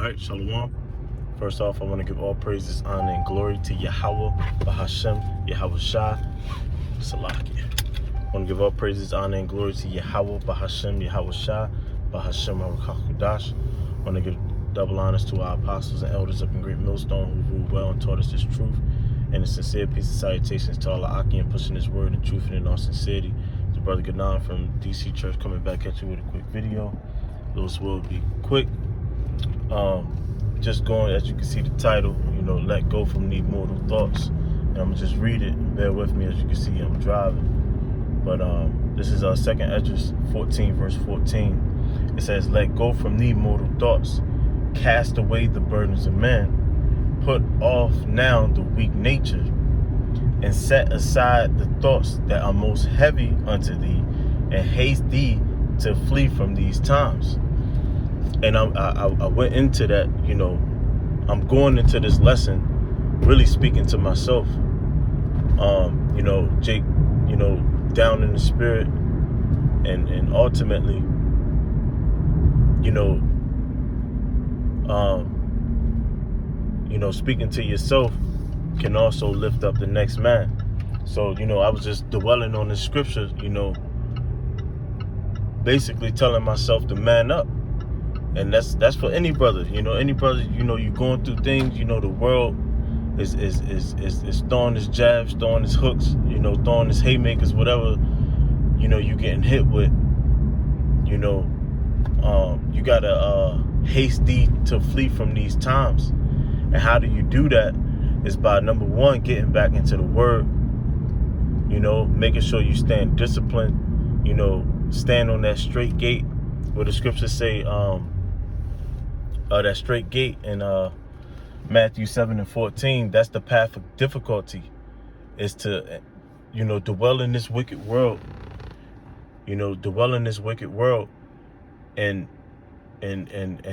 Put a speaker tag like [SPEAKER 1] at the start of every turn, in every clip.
[SPEAKER 1] Alright, Shalom. First off, I want to give all praises, honor, and glory to Yahweh, Bahashem, Yahweh Shah, Salaki. I want to give all praises, honor, and glory to Yahweh, Bahashem, Yahweh Shah, Bahashem, Harukakudash. I want to give double honors to our apostles and elders up in Great Millstone who ruled well and taught us this truth. And a sincere peace and salutations to all the Aki and pushing this word and truth and in all sincerity. To Brother Ganan from DC Church coming back at you with a quick video. Those will be quick. Just going, as you can see the title, let go from the mortal thoughts. And I'm gonna just read it. Bear with me. As you can see, I'm driving. But this is our second Esdras 14, verse 14. It says, "Let go from the mortal thoughts, cast away the burdens of men, put off now the weak nature, and set aside the thoughts that are most heavy unto thee, and haste thee to flee from these times." And I went into that, I'm going into this lesson really speaking to myself. Jake, down in the spirit, and ultimately, speaking to yourself can also lift up the next man. So, I was just dwelling on the scriptures, basically telling myself to man up. And that's for any brother, any brother, you're going through things, the world is throwing its jabs, throwing its hooks, throwing its haymakers, whatever, you getting hit with, you gotta haste thee to flee from these times. And how do you do that? Is by, number one, getting back into the word, making sure you stand disciplined, stand on that straight gate where the scriptures say, that straight gate in Matthew 7:14, that's the path of difficulty, is to, dwell in this wicked world, and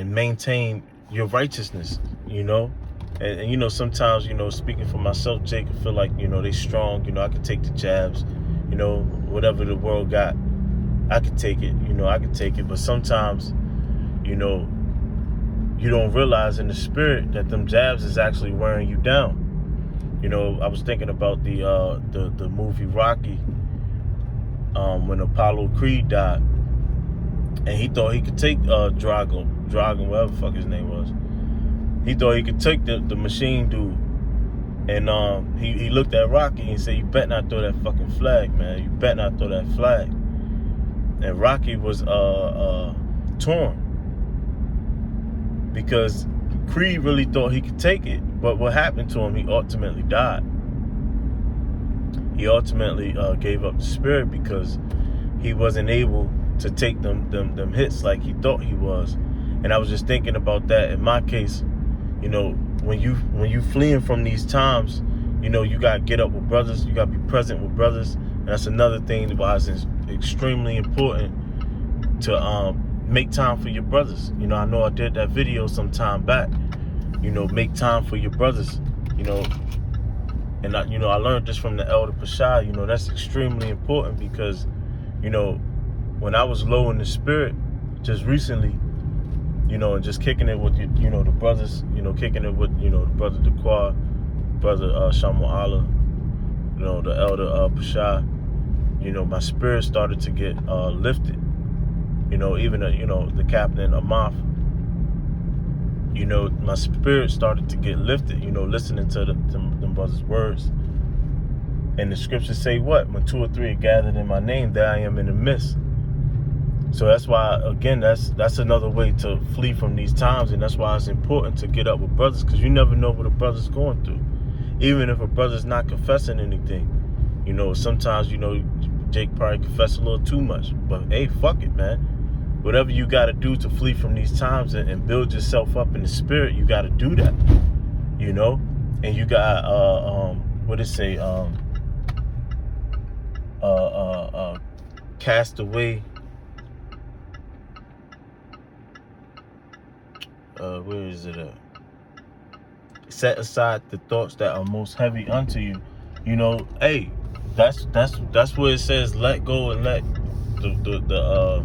[SPEAKER 1] maintain your righteousness, and sometimes, speaking for myself, Jake, I feel like, they strong, I can take the jabs, whatever the world got, I can take it, but sometimes, you don't realize in the spirit that them jabs is actually wearing you down. I was thinking about the movie Rocky, when Apollo Creed died, and he thought he could take Drago, whatever the fuck his name was. He thought he could take the machine dude, and he looked at Rocky and said, "You better not throw that fucking flag, man. You better not throw that flag." And Rocky was torn, because Creed really thought he could take it, but what happened to him? He ultimately died. He ultimately gave up the spirit because he wasn't able to take them hits like he thought he was. And I was just thinking about that in my case. When you fleeing from these times, you gotta get up with brothers. You gotta be present with brothers, and that's another thing why it's extremely important to make time for your brothers. I know I did that video some time back. Make time for your brothers. And I learned this from the Elder Pasha. That's extremely important because, when I was low in the spirit just recently, and just kicking it with the brothers, kicking it with the brother Dequar, brother Shamu Allah, the Elder Pasha, my spirit started to get lifted. Even the captain Amath, my spirit started to get lifted, listening to them brothers' words. And the scriptures say what? When two or three are gathered in my name, there I am in the midst. So that's why, again, that's another way to flee from these times. And that's why it's important to get up with brothers, because you never know what a brother's going through. Even if a brother's not confessing anything, sometimes, Jake probably confessed a little too much. But hey, fuck it, man. Whatever you got to do to flee from these times and build yourself up in the spirit, you got to do that, and you got, what it say, cast away, where is it at? Set aside the thoughts that are most heavy unto you. Hey, that's where it says let go and let the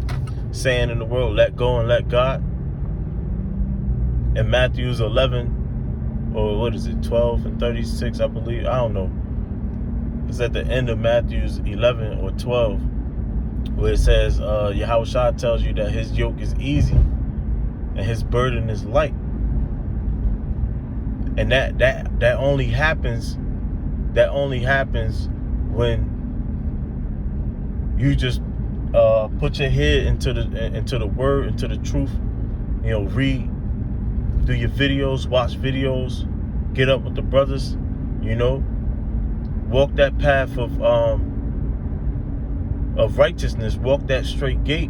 [SPEAKER 1] saying in the world, let go and let God. in Matthews 11, or what is it, 12 and 36, I believe. I don't know. It's at the end of Matthews 11 or 12, where it says, Yahushua tells you that his yoke is easy and his burden is light. And that only happens when you just put your head into the word, into the truth. You know, read, do your videos, watch videos, get up with the brothers, you know, walk that path of righteousness, walk that straight gate.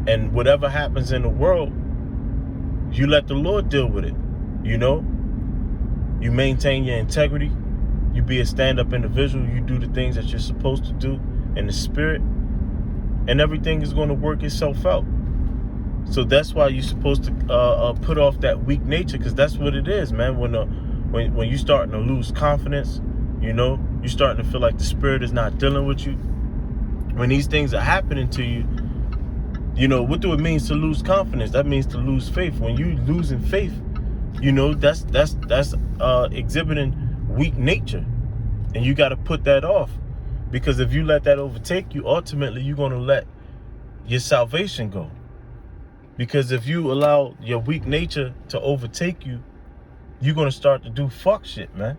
[SPEAKER 1] And whatever happens in the world, you let the Lord deal with it, you know. You maintain your integrity. You be a stand-up individual. You do the things that you're supposed to do in the spirit. And everything is going to work itself out. So that's why you're supposed to put off that weak nature, because that's what it is, man. When you're starting to lose confidence, you know, you're starting to feel like the spirit is not dealing with you. When these things are happening to you, you know, what do it mean to lose confidence? That means to lose faith. When you losing faith, you know, that's exhibiting weak nature. And you got to put that off. Because if you let that overtake you, ultimately you're going to let your salvation go. Because if you allow your weak nature to overtake you, you're going to start to do fuck shit, man.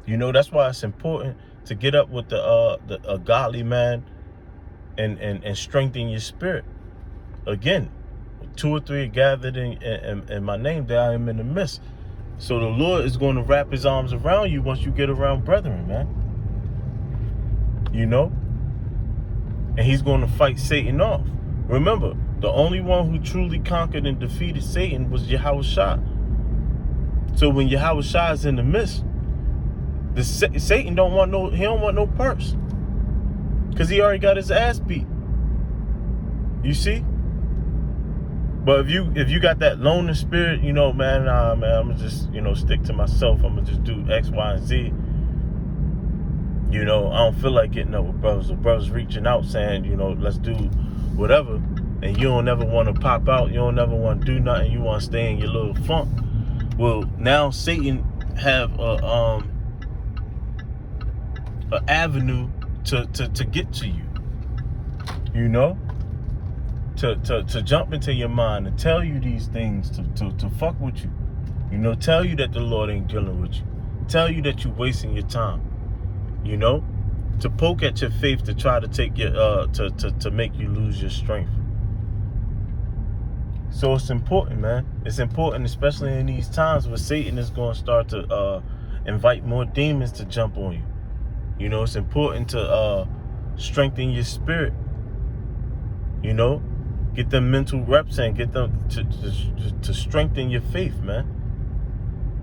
[SPEAKER 1] You know, that's why it's important to get up with a godly man and strengthen your spirit. Again, 2 or 3 are gathered in my name, there I am in the midst. So the Lord is going to wrap his arms around you once you get around brethren, man. You know? And he's going to fight Satan off. Remember, the only one who truly conquered and defeated Satan was Yahushua. So when Yahushua is in the midst, Satan don't want no purse. Because he already got his ass beat. You see? But if you got that loner spirit, you know, man, I'm gonna just, you know, stick to myself. I'm gonna just do X, Y, and Z. You know, I don't feel like getting up with brothers. The brothers reaching out saying, you know, let's do whatever. And you don't ever want to pop out. You don't ever want to do nothing. You want to stay in your little funk. Well, now Satan have a avenue to get to you. You know? To jump into your mind and tell you these things, to fuck with you. You know, tell you that the Lord ain't dealing with you. Tell you that you're wasting your time. You know? To poke at your faith, to try to take your to make you lose your strength. So it's important, man. It's important, especially in these times where Satan is going to start to invite more demons to jump on you. You know, it's important to strengthen your spirit. You know, get them mental reps in, get them to strengthen your faith, man.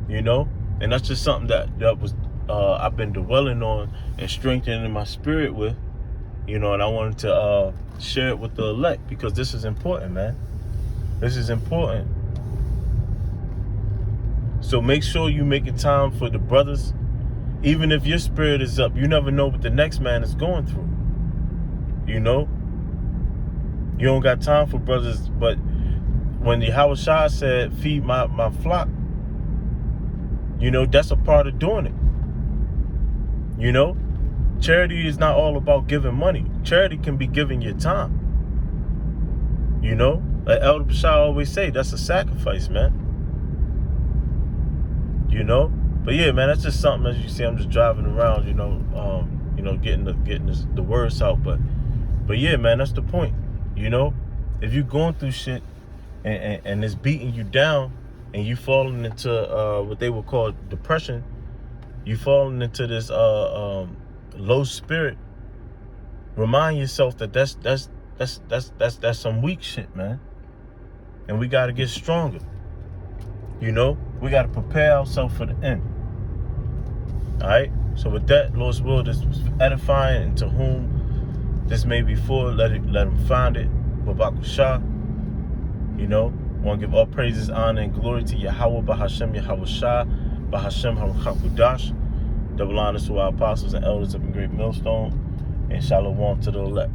[SPEAKER 1] You know, and that's just something that was I've been dwelling on and strengthening my spirit with. You know, and I wanted to share it with the elect, because this is important, man. This is important. So make sure you making time for the brothers. Even if your spirit is up, you never know what the next man is going through. You know? You don't got time for brothers. But when Yahushua said, feed my flock, you know, that's a part of doing it. You know? Charity is not all about giving money. Charity can be giving your time. You know? Like Elder Bashar always say, that's a sacrifice, man. You know? But yeah, man, that's just something. As you see, I'm just driving around, you know, getting the words out. But yeah, man, that's the point. You know, if you're going through shit and it's beating you down, and you falling into what they would call depression, you falling into this low spirit, remind yourself that that's some weak shit, man. And we got to get stronger. You know, we got to prepare ourselves for the end. All right. So with that, Lord's will, this was edifying, and to whom this may be for, let him find it. Babaku Shah. You know, want to give all praises, honor, and glory to Yahweh, Bahashem, Yahweh Shah, Bahashem, Haruchakudash. Double honors to our apostles and elders up in Great Millstone, and shalom to the elect.